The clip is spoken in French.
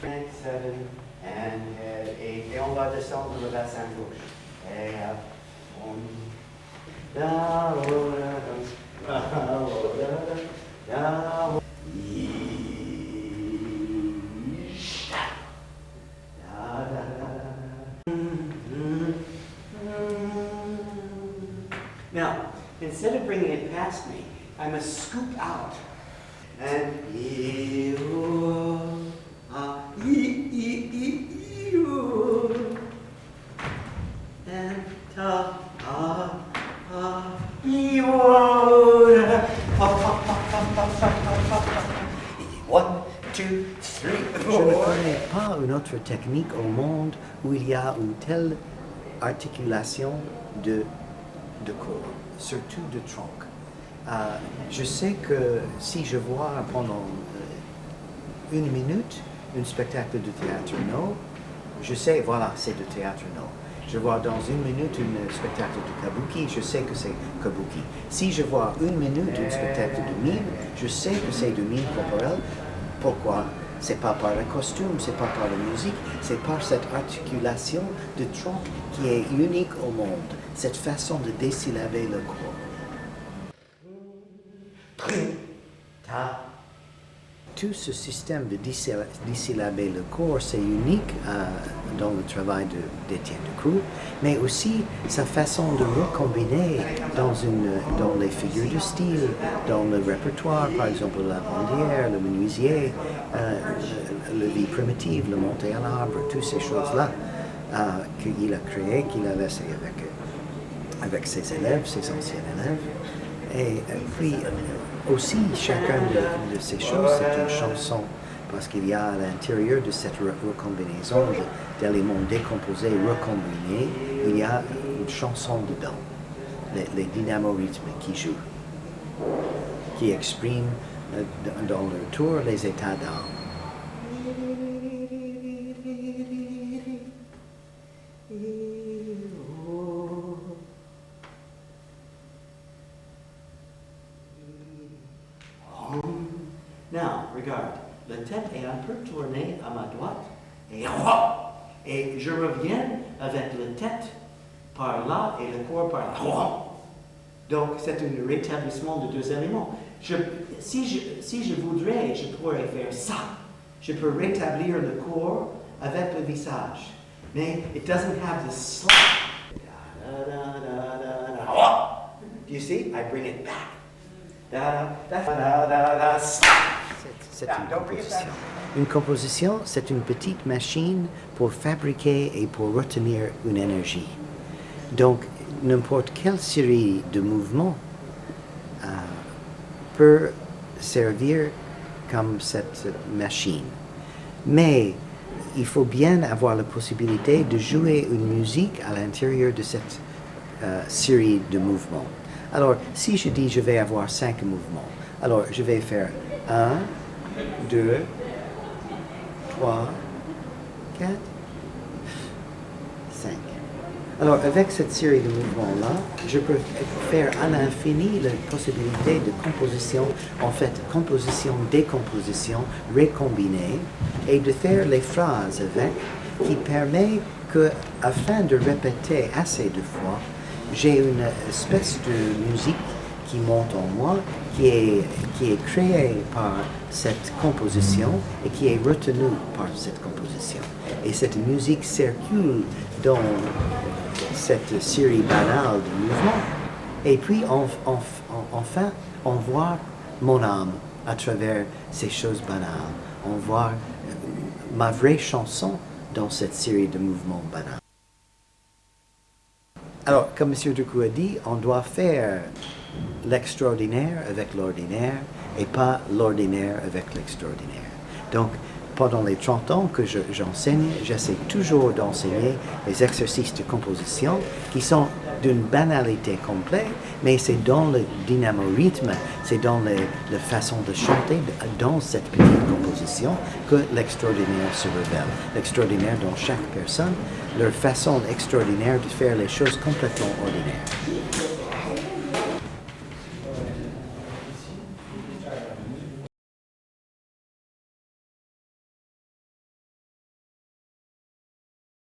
5, 7, and 8. Et on va descendre le bassin gauche. Et on... Da, oh, da, da, da, oh, da, da, da, oh. Now, instead of bringing it past me, I must scoop out. And and ta one, two, three, four. Je ne connais pas une autre technique au monde où il y a une telle articulation de corps, surtout de tronc. Je sais que si je vois pendant une minute un spectacle de théâtre no, je sais, voilà, c'est de théâtre no. Je vois dans une minute un spectacle de kabuki, je sais que c'est kabuki. Si je vois une minute un spectacle de mime, je sais que c'est de mime corporelle. Pourquoi? C'est pas par le costume, c'est pas par la musique, c'est par cette articulation de tronc qui est unique au monde, cette façon de désyllaber le corps. Tout ce système de désyllaber le corps, c'est unique dans le travail d'Étienne Decroux, mais aussi sa façon de recombiner dans les figures de style, dans le répertoire, par exemple la bandière, le menuisier, la vie primitive, le monter à l'arbre, toutes ces choses-là qu'il a créées, qu'il a laissées avec ses élèves, ses anciens élèves. Et puis aussi, chacune de ces choses, c'est une chanson, parce qu'il y a à l'intérieur de cette recombinaison d'éléments décomposés, recombinés, il y a une chanson dedans, les dynamorhythmes qui jouent, qui expriment dans leur tour les états d'âme. Now, regarde, la tête est un peu tournée à ma droite, et je reviens avec la tête par là et le corps par là. Donc, c'est un rétablissement de deux éléments. Si je voudrais, je pourrais faire ça. Je peux rétablir le corps avec le visage. Mais it doesn't have this slap. Do you see? I bring it back. C'est une composition. Une composition, c'est une petite machine pour fabriquer et pour retenir une énergie. Donc, n'importe quelle série de mouvements peut servir comme cette machine. Mais il faut bien avoir la possibilité de jouer une musique à l'intérieur de cette série de mouvements. Alors, si je dis je vais avoir 5 mouvements, alors je vais faire 1, 2, 3, 4, 5. Alors, avec cette série de mouvements-là, je peux faire à l'infini la possibilité de composition, en fait, composition, décomposition, récombiner, et de faire les phrases avec, qui permet que, afin de répéter assez de fois, j'ai une espèce de musique qui monte en moi, qui est créée par cette composition et qui est retenue par cette composition. Et cette musique circule dans cette série banale de mouvements. Et puis, enfin, on voit mon âme à travers ces choses banales. On voit ma vraie chanson dans cette série de mouvements banals. Alors, comme M. Decroux a dit, on doit faire l'extraordinaire avec l'ordinaire et pas l'ordinaire avec l'extraordinaire. Donc, pendant les 30 ans que j'enseigne, j'essaie toujours d'enseigner les exercices de composition qui sont d'une banalité complète, mais c'est dans le dynamo-rythme, c'est dans la façon de chanter dans cette petite composition que l'extraordinaire se révèle. L'extraordinaire dans chaque personne, leur façon extraordinaire de faire les choses complètement ordinaires.